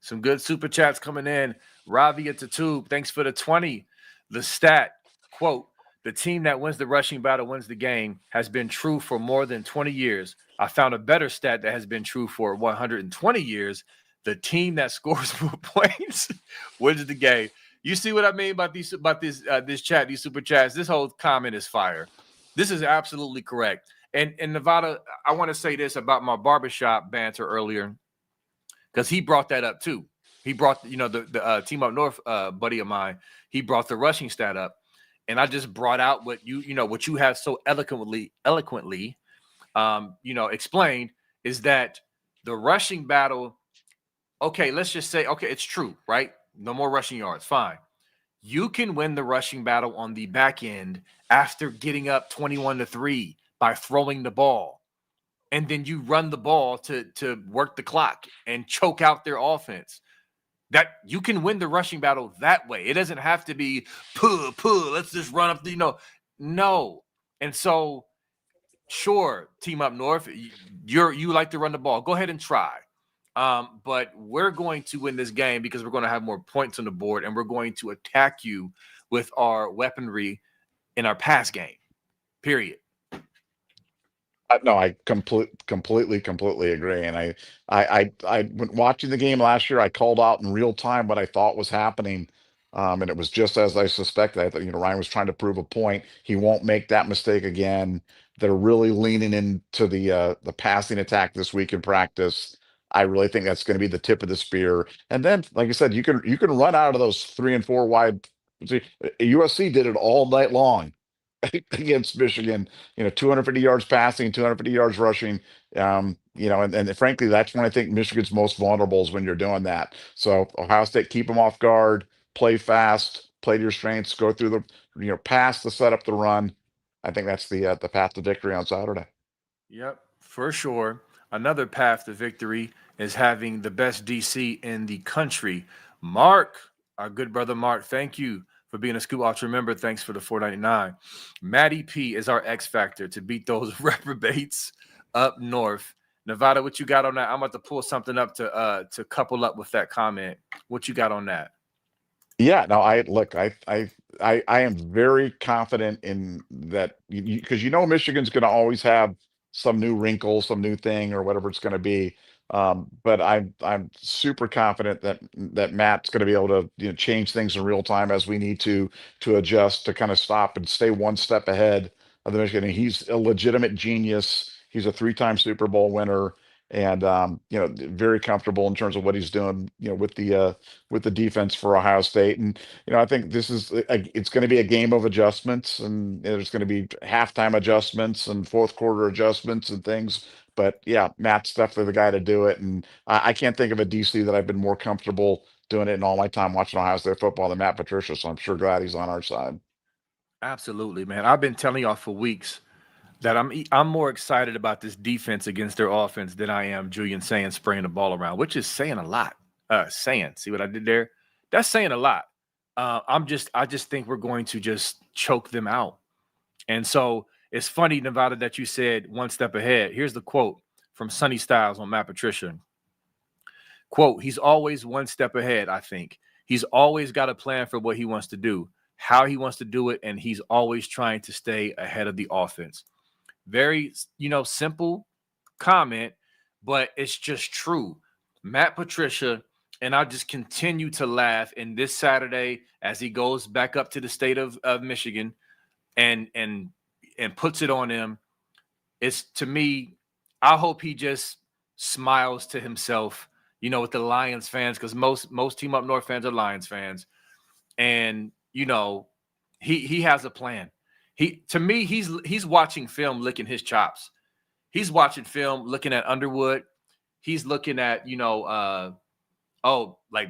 Some good super chats coming in. Ravi at the tube, thanks for the 20. The stat, quote, the team that wins the rushing battle wins the game has been true for more than 20 years. I found a better stat that has been true for 120 years. The team that scores more points wins the game. You see what I mean about this chat, these super chats? This whole comment is fire. This is absolutely correct. And Nevada, I want to say this about my barbershop banter earlier, because he brought that up too. He brought, the team up north buddy of mine. He brought the rushing stat up, and I just brought out what you have so eloquently, explained, is that the rushing battle. Okay, let's just say, okay, it's true, right? No more rushing yards, fine. You can win the rushing battle on the back end after getting up 21-3 by throwing the ball. And then you run the ball to work the clock and choke out their offense. That you can win the rushing battle that way. It doesn't have to be pull. Let's just run up. No. And so, sure, team up north, you like to run the ball. Go ahead and try. But we're going to win this game because we're going to have more points on the board, and we're going to attack you with our weaponry in our pass game. Period. No, I completely agree. And I when watching the game last year, I called out in real time what I thought was happening. And it was just as I suspected. I thought, Ryan was trying to prove a point. He won't make that mistake again. They're really leaning into the passing attack this week in practice. I really think that's going to be the tip of the spear. And then, like I said, you can run out of those 3 and 4 wide. See, USC did it all night long against Michigan, 250 yards passing, 250 yards rushing. And frankly, that's when I think Michigan's most vulnerable, is when you're doing that. So Ohio State, keep them off guard, play fast, play to your strengths, go through the, pass to set up the run. I think that's the path to victory on Saturday. Yep, for sure. Another path to victory is having the best DC in the country. Mark, our good brother Mark, thank you for being a Scoop Ultra member. Thanks for the $4.99. Matty P is our X factor to beat those reprobates up north. Nevada, what you got on that? I'm about to pull something up to couple up with that comment. What you got on that? Yeah, no, I am very confident in that because Michigan's going to always have some new wrinkle, some new thing, or whatever it's going to be. But I'm super confident that Matt's going to be able to change things in real time as we need to adjust to kind of stop and stay one step ahead of the Michigan. And he's a legitimate genius. He's a three-time Super Bowl winner, and very comfortable in terms of what he's doing, with the defense for Ohio State. And I think it's going to be a game of adjustments, and there's going to be halftime adjustments and fourth quarter adjustments and things. But yeah, Matt's definitely the guy to do it. And I can't think of a DC that I've been more comfortable doing it in all my time watching Ohio State football than Matt Patricia. So I'm sure glad he's on our side. Absolutely, man. I've been telling y'all for weeks that I'm more excited about this defense against their offense than I am Julian saying spraying the ball around, which is saying a lot. See what I did there? That's saying a lot. I just think we're going to just choke them out. And so it's funny, Nevada, that you said one step ahead. Here's the quote from Sonny Styles on Matt Patricia. Quote, he's always one step ahead, I think. He's always got a plan for what he wants to do, how he wants to do it, and he's always trying to stay ahead of the offense. Very, simple comment, but it's just true. Matt Patricia, and I just continue to laugh. And this Saturday, as he goes back up to the state of Michigan and puts it on him, it's, to me, I hope he just smiles to himself, with the Lions fans, because most Team Up North fans are Lions fans. And, he has a plan. To me, he's watching film, licking his chops. He's watching film, looking at Underwood. He's looking at, like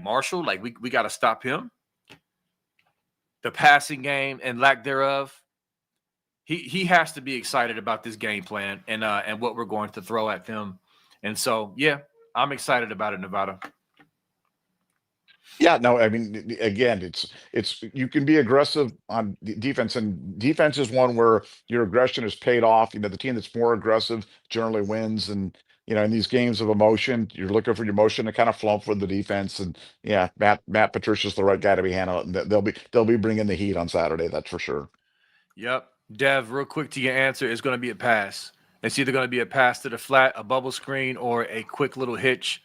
Marshall, like we got to stop him. The passing game and lack thereof. He has to be excited about this game plan and what we're going to throw at them. And so, yeah, I'm excited about it, Nevada. Yeah, no, I mean, again, it's you can be aggressive on defense, and defense is one where your aggression is paid off. The team that's more aggressive generally wins, and in these games of emotion, you're looking for your emotion to kind of flump with the defense. And yeah, Matt Patricia's the right guy to be handling it. They'll be bringing the heat on Saturday, that's for sure. Yep, Dev, real quick to your answer, it's going to be a pass. It's either going to be a pass to the flat, a bubble screen, or a quick little hitch.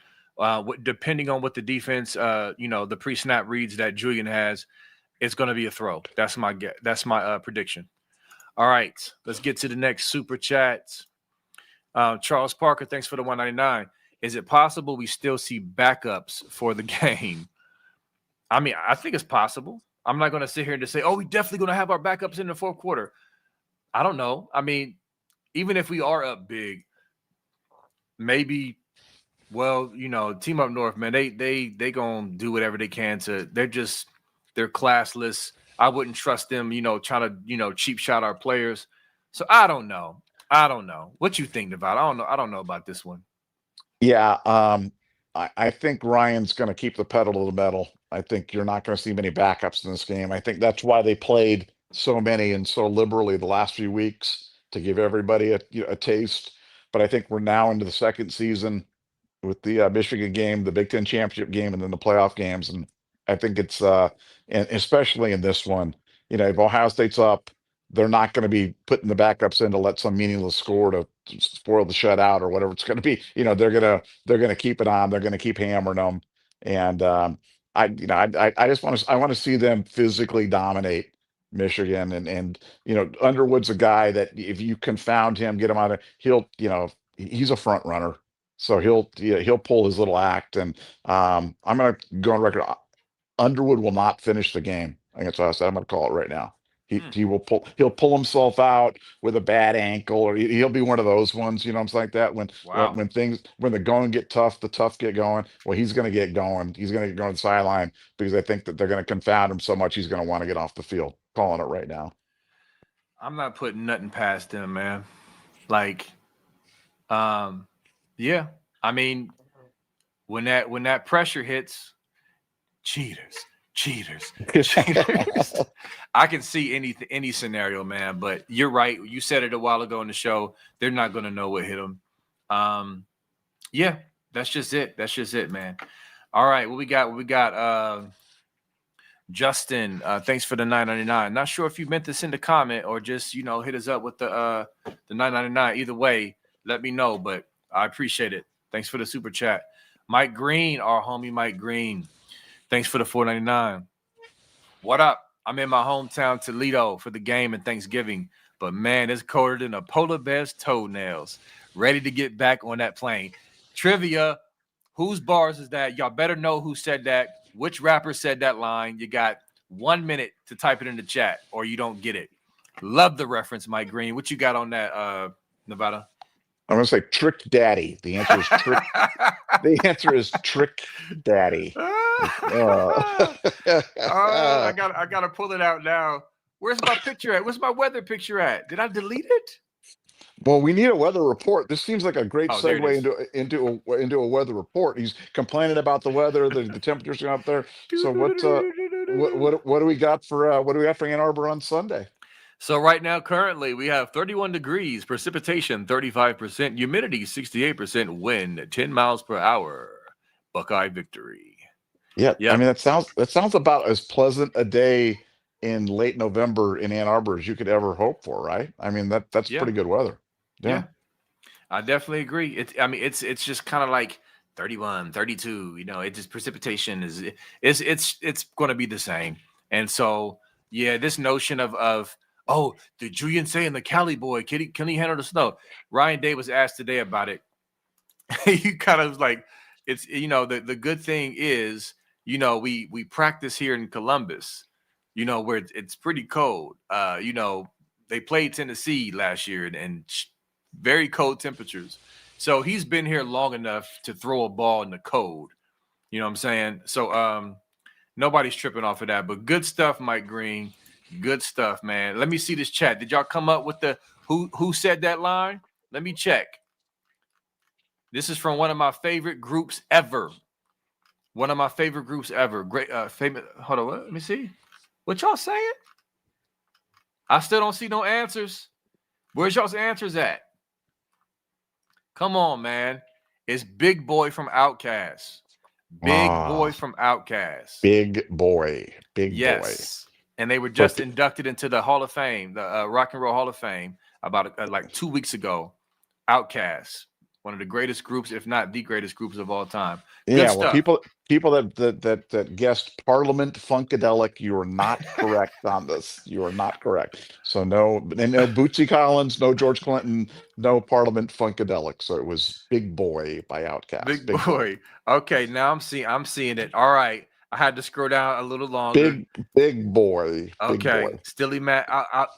Depending on what the defense, the pre-snap reads that Julian has, it's going to be a throw. That's my prediction. All right, let's get to the next super chat. Charles Parker, thanks for the 199. Is it possible we still see backups for the game? I mean, I think it's possible. I'm not going to sit here and just say, oh, we definitely going to have our backups in the fourth quarter. I don't know. I mean, even if we are up big, maybe. Well, Team Up North, man, they gonna do whatever they can they're classless. I wouldn't trust them, trying to, cheap shot our players. So I don't know. What you think about? I don't know about this one. Yeah, I think Ryan's going to keep the pedal to the metal. I think you're not going to see many backups in this game. I think that's why they played so many and so liberally the last few weeks, to give everybody a taste. But I think we're now into the second season with the Michigan game, the Big Ten championship game, and then the playoff games. And I think it's and especially in this one, if Ohio State's up, they're not going to be putting the backups in to let some meaningless score to spoil the shutout or whatever it's going to be. They're gonna keep it on. They're going to keep hammering them. And I just want to see them physically dominate Michigan. And Underwood's a guy that if you confound him, get him out of, he's a front runner. So he'll pull his little act. And I'm going to go on record. Underwood will not finish the game. I think that's what I said. I'm going to call it right now. He'll pull himself out with a bad ankle, or he'll be one of those ones, something like that. When the going get tough, the tough get going. Well, he's going to get going. He's going to get going on the sideline, because I think that they're going to confound him so much he's going to want to get off the field. Calling it right now. I'm not putting nothing past him, man. Like, yeah. I mean, when that pressure hits, cheaters. I can see any scenario, man. But you're right. You said it a while ago in the show. They're not going to know what hit them. Yeah, that's just it. That's just it, man. All right, what we got? What we got? Justin, thanks for the $9.99. Not sure if you meant to send a comment or just hit us up with the $9.99. Either way, let me know. But I appreciate it. Thanks for the super chat. Mike Green, our homie Mike Green. Thanks for the $4.99. What up? I'm in my hometown Toledo for the game and Thanksgiving, but man, it's colder than a polar bear's toenails. Ready to get back on that plane. Trivia. Whose bars is that? Y'all better know who said that. Which rapper said that line? You got 1 minute to type it in the chat or you don't get it. Love the reference, Mike Green. What you got on that, Nevada? I'm gonna say Trick Daddy. The answer is Trick. The answer is Trick Daddy. I gotta pull it out now. Where's my picture at? Where's my weather picture at? Did I delete it? Well, we need a weather report. This seems like a great Oh, there it segue into a weather report. He's complaining about the weather, the temperatures up there. So what do we got for Ann Arbor on Sunday? So right now, currently, we have 31 degrees, precipitation 35%, humidity 68%, wind 10 miles per hour. Buckeye victory. Yeah, Yep. I mean that sounds about as pleasant a day in late November in Ann Arbor as you could ever hope for, right? I mean that's Yeah. pretty good weather. Yeah. I definitely agree. It's just kind of like 31, 32, it just precipitation it's going to be the same. And so, yeah, this notion of the Julian saying the Cali boy, can he handle the snow? Ryan Day was asked today about it. He kind of was like, it's the good thing is, we practice here in Columbus, where it's pretty cold. They played Tennessee last year and very cold temperatures. So he's been here long enough to throw a ball in the cold. You know what I'm saying? So nobody's tripping off of that. But good stuff, Mike Green. Good stuff, man. Let me see this chat. Did y'all come up with the who said that line? Let me check. This is from one of my favorite groups ever. One of my favorite groups ever. Great famous. Hold on, let me see. What y'all saying? I still don't see no answers. Where's y'all's answers at? Come on, man. It's Big Boy from Outkast. Big Boy from Outkast. Big boy. Yes. And they were just inducted into the Hall of Fame, the Rock and Roll Hall of Fame, about like 2 weeks ago. Outkast, one of the greatest groups, if not the greatest groups of all time. Good Well, stuff. people that guessed Parliament Funkadelic, you are not correct on this. You are not correct. So no Bootsy Collins, no George Clinton, no Parliament Funkadelic. So it was Big Boy by Outkast. Big Boy. Okay, now I'm seeing it. All right. I had to scroll down a little longer. Big Boy. Okay, Stilly Matt.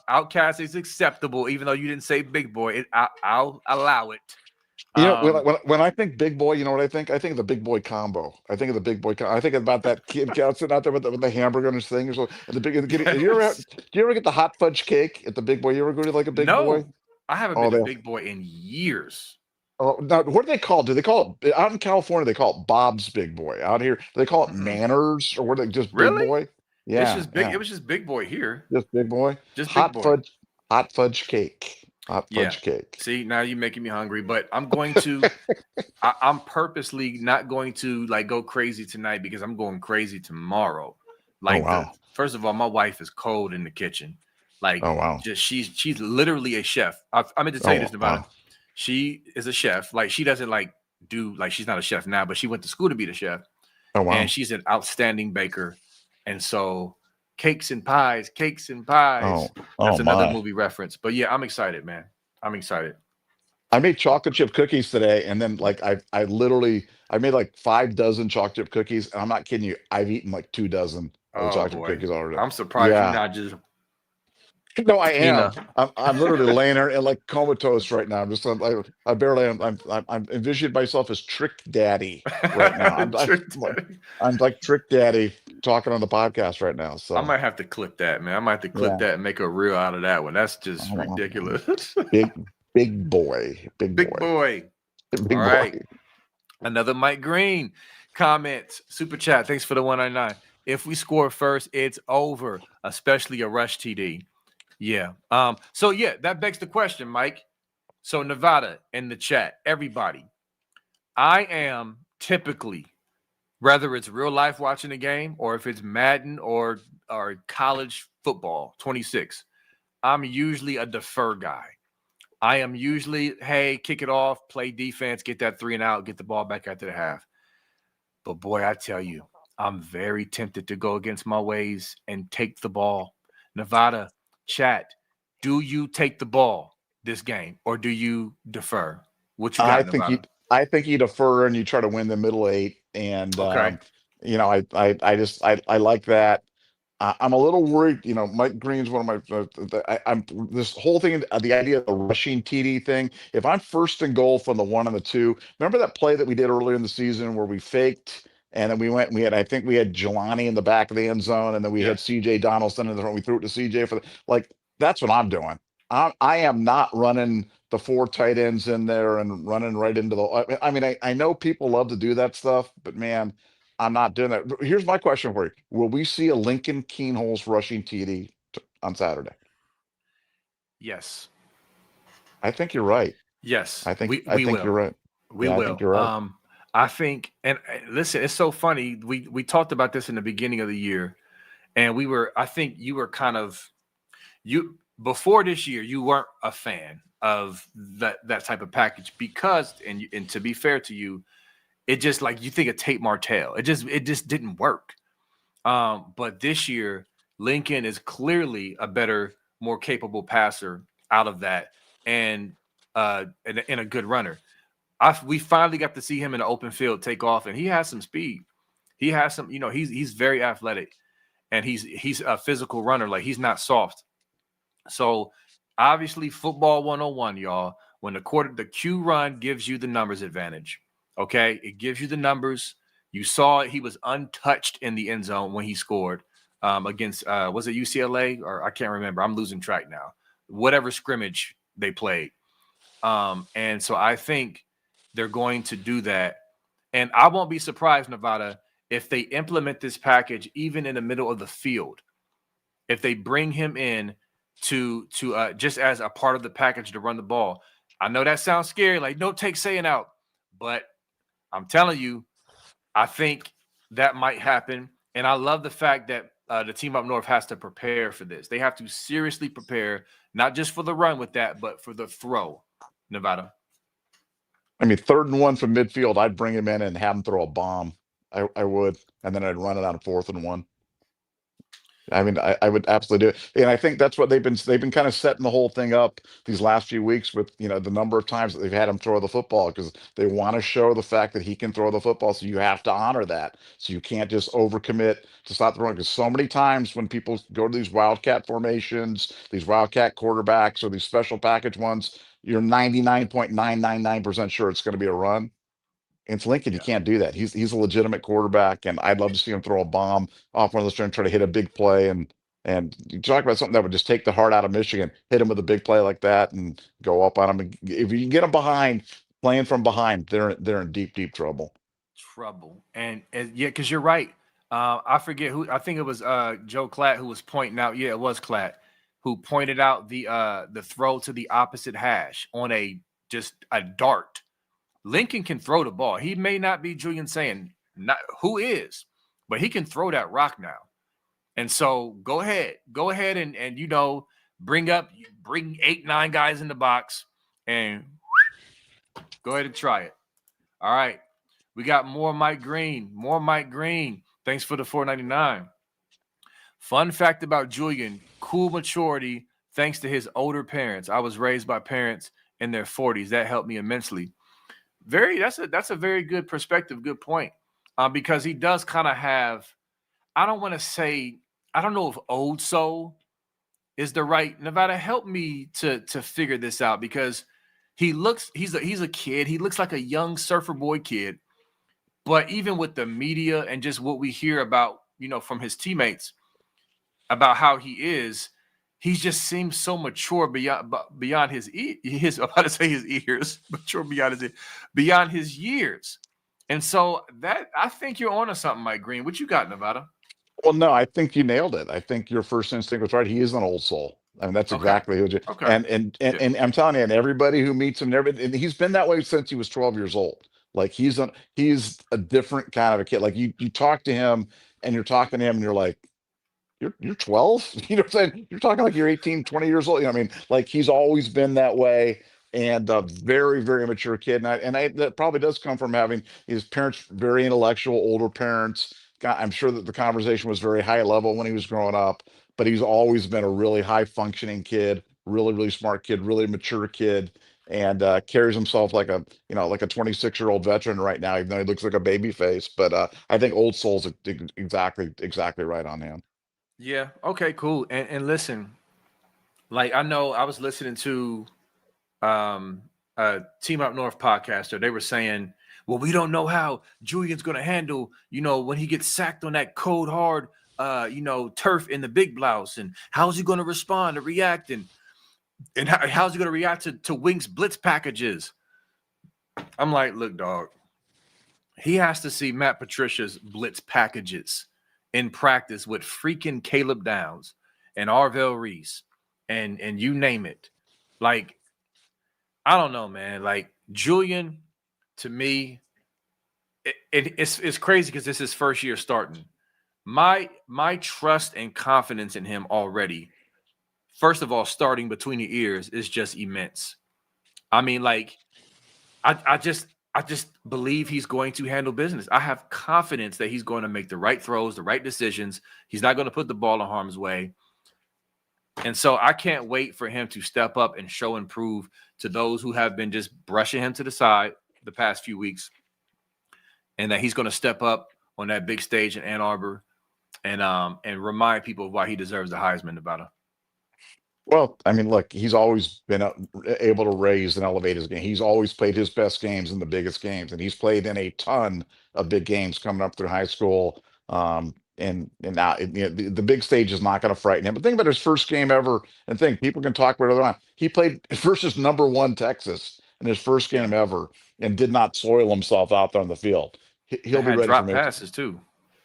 Outkast is acceptable, even though you didn't say Big Boy. I'll allow it. When I think Big Boy, you know what I think? I think of the Big Boy combo. I think of the Big Boy. I think about that kid sitting out there with the hamburger on his thing or so. And the big. Do you ever get the hot fudge cake at the Big Boy? You ever go to like a Big Boy? I haven't been to Big Boy in years. Oh, now what do they call it? Do they call it out in California? They call it Bob's Big Boy. Out here, they call it Manners, or what? They just Big Boy? Yeah, it's just big. Yeah. It was just Big Boy here. Just Big Boy. Just hot Big Boy. Hot fudge cake. Hot fudge cake. See, now you're making me hungry, but I'm going to. I'm purposely not going to like go crazy tonight because I'm going crazy tomorrow. Like, first of all, my wife is cold in the kitchen. Like, just she's literally a chef. I meant to tell you this about it. She is a chef. Like, she doesn't she's not a chef now, but she went to school to be the chef. Oh wow! And she's an outstanding baker. And so cakes and pies. That's another movie reference. But yeah, I'm excited, man. I'm excited. I made chocolate chip cookies today, and then like I made like 5 dozen chocolate chip cookies, and I'm not kidding you. I've eaten like 2 dozen chocolate chip cookies already. I'm surprised you're not just. No, I am. I'm literally laying there and like comatose right now. I'm envisioning myself as Trick Daddy right now. I'm like Trick Daddy talking on the podcast right now. So I might have to clip that, man. I might have to clip that and make a reel out of that one. That's just ridiculous. Big boy. All right. Another Mike Green comments, super chat. Thanks for the 199. If we score first, it's over, especially a rush TD. Yeah. So yeah, that begs the question, Mike. So Nevada in the chat, everybody, I am typically, whether it's real life watching a game or if it's Madden or college football 26, I'm usually a defer guy. I am usually, hey, kick it off, play defense, get that 3 and out, get the ball back after the half. But boy, I tell you, I'm very tempted to go against my ways and take the ball. Nevada, chat, do you take the ball this game or do you defer? What you I got, think you Nevada? I think you defer and you try to win the middle eight. And Okay. I like that. I'm a little worried. Mike Green's one of my. I'm this whole thing. The idea of the rushing TD thing. If I'm first and goal from the 1 and the 2, remember that play that we did earlier in the season where we faked and then we went. We had. I think we had Jelani in the back of the end zone, and then we Yeah. had CJ Donaldson in the front. We threw it to CJ for the like. That's what I'm doing. I am not running the 4 tight ends in there and running right into the. I mean, I know people love to do that stuff, but man. I'm not doing that. Here's my question for you. Will we see a Lincoln Keenholz rushing TD on Saturday? Yes. I think you're right. Yes. I think We I we think you're will. right. We Yeah, I think will. you're right. I think, and listen, it's so funny. We talked about this in the beginning of the year, and I think you were kind of you before this year, you weren't a fan of that type of package because, and to be fair to you, it just like you think of Tate Martell. It just didn't work. But this year, Lincoln is clearly a better, more capable passer out of that, and a good runner. We finally got to see him in the open field take off, and he has some speed. He has some, he's very athletic, and he's a physical runner. Like he's not soft. So obviously, football 101, y'all. When the Q run gives you the numbers advantage. Okay, it gives you the numbers. You saw it. He was untouched in the end zone when he scored against was it UCLA or I can't remember. I'm losing track now. Whatever scrimmage they played. And so I think they're going to do that. And I won't be surprised, Nevada, if they implement this package even in the middle of the field. If they bring him in to just as a part of the package to run the ball. I know that sounds scary, like no take saying out, but I'm telling you, I think that might happen. And I love the fact that the team up north has to prepare for this. They have to seriously prepare, not just for the run with that, but for the throw, Nevada. I mean, 3rd and 1 from midfield, I'd bring him in and have him throw a bomb. I would, and then I'd run it on 4th and 1. I mean, I would absolutely do it. And I think that's what they've been kind of setting the whole thing up these last few weeks with, the number of times that they've had him throw the football because they want to show the fact that he can throw the football. So you have to honor that. So you can't just overcommit to stop throwing because so many times when people go to these wildcat formations, these wildcat quarterbacks or these special package ones, you're 99.999% sure it's going to be a run. It's Lincoln. You Yeah. can't do that. He's a legitimate quarterback, and I'd love to see him throw a bomb off one of those and try to hit a big play. And you talk about something that would just take the heart out of Michigan, hit him with a big play like that, and go up on him. And if you can get them behind, playing from behind, they're in deep, deep trouble. Trouble. And yeah, because you're right. I forget who. I think it was Joe Klatt who was pointing out. Yeah, it was Klatt who pointed out the throw to the opposite hash on just a dart. Lincoln can throw the ball. He may not be Julian saying not who is, but he can throw that rock now. And so go ahead and bring 8, 9 guys in the box and go ahead and try it. All right. We got more Mike Green. Thanks for the $4.99. Fun fact about Julian, cool maturity thanks to his older parents. I was raised by parents in their 40s. That helped me immensely. That's a very good perspective, good point. Because he does kind of have, I don't want to say, I don't know if old soul is the right. Nevada, help me to figure this out because he's a kid. He looks like a young surfer boy kid. But even with the media and just what we hear about, from his teammates about how he is, he just seems so mature beyond his I'm about to say his ears, mature beyond his years. And so that I think you're onto something, Mike Green. What you got, Nevada? Well, no, I think you nailed it. I think your first instinct was right. He is an old soul. I mean, that's Okay. exactly who. Okay. And Yeah. I'm telling you, and everybody who meets him, and he's been that way since he was 12 years old. Like he's a different kind of a kid. Like you talk to him and you're talking to him and you're like, you're 12. You know what I'm saying? You're talking like you're 18, 20 years old. You know what I mean? Like he's always been that way, and a very, very mature kid. And I that probably does come from having his parents, very intellectual, older parents. I'm sure that the conversation was very high level when he was growing up, but he's always been a really high functioning kid, really, really smart kid, really mature kid, and carries himself like a, like a 26-year-old veteran right now, even though he looks like a baby face. But I think Old Soul's exactly right on him. Yeah. Okay, cool. And listen, like I know I was listening to a Team Up North podcaster. They were saying, well, we don't know how Julian's gonna handle, when he gets sacked on that cold hard turf in the big blouse, and how's he gonna respond or react, and how's he gonna react to Wink's blitz packages. I'm like, look, dog, he has to see Matt Patricia's blitz packages in practice with freaking Caleb Downs and Arvell Reese and you name it. Like, I don't know, man. Like Julian, to me, it's crazy because this is his first year starting. My trust and confidence in him already, first of all, starting between the ears is just immense. I mean, like, I just believe he's going to handle business. I have confidence that he's going to make the right throws, the right decisions. He's not going to put the ball in harm's way. And so I can't wait for him to step up and show and prove to those who have been just brushing him to the side the past few weeks, and that he's going to step up on that big stage in Ann Arbor and remind people of why he deserves the Heisman, Nevada. Well, I mean, look, he's always been able to raise and elevate his game. He's always played his best games in the biggest games, and he's played in a ton of big games coming up through high school. And now the big stage is not going to frighten him. But think about his first game ever, and think people can talk about it on. He played versus #1 Texas in his first Yeah. game ever, and did not soil himself out there on the field. He'll And be had ready for drop me. passes too.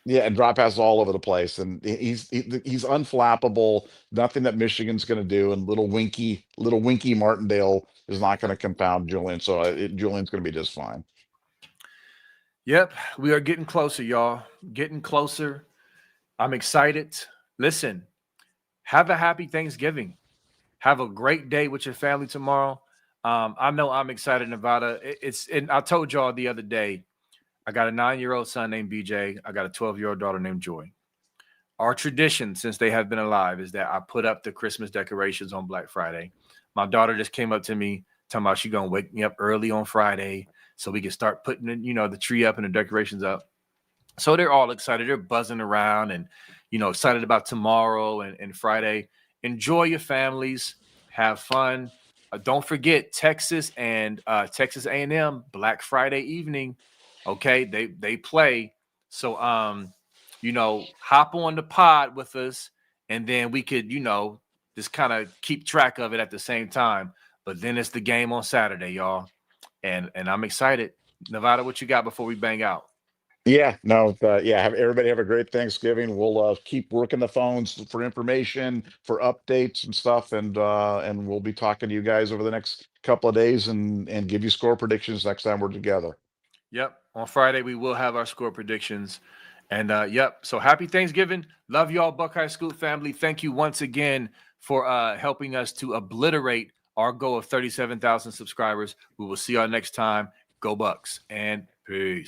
Yeah, and drop passes all over the place, and he's unflappable. Nothing that Michigan's going to do, and little Winky Martindale is not going to confound Julian. So Julian's going to be just fine. Yep, we are getting closer, y'all. Getting closer. I'm excited. Listen, have a happy Thanksgiving. Have a great day with your family tomorrow. I know I'm excited, Nevada. And I told y'all the other day, I got a 9-year-old son named BJ. I got a 12-year-old daughter named Joy. Our tradition, since they have been alive, is that I put up the Christmas decorations on Black Friday. My daughter just came up to me talking about she's going to wake me up early on Friday so we can start putting, the tree up and the decorations up. So they're all excited. They're buzzing around and, excited about tomorrow and Friday. Enjoy your families. Have fun. Don't forget Texas and Texas A&M Black Friday evening. Okay, they play. So hop on the pod with us, and then we could just kind of keep track of it at the same time. But then it's the game on Saturday, y'all, and I'm excited. Nevada, what you got before we bang out? Yeah, no, yeah. Have everybody have a great Thanksgiving. We'll keep working the phones for information, for updates and stuff, and we'll be talking to you guys over the next couple of days and give you score predictions next time we're together. Yep. On Friday, we will have our score predictions. And yep. So happy Thanksgiving. Love y'all, Buckeye Scoop family. Thank you once again for helping us to obliterate our goal of 37,000 subscribers. We will see y'all next time. Go Bucks and peace.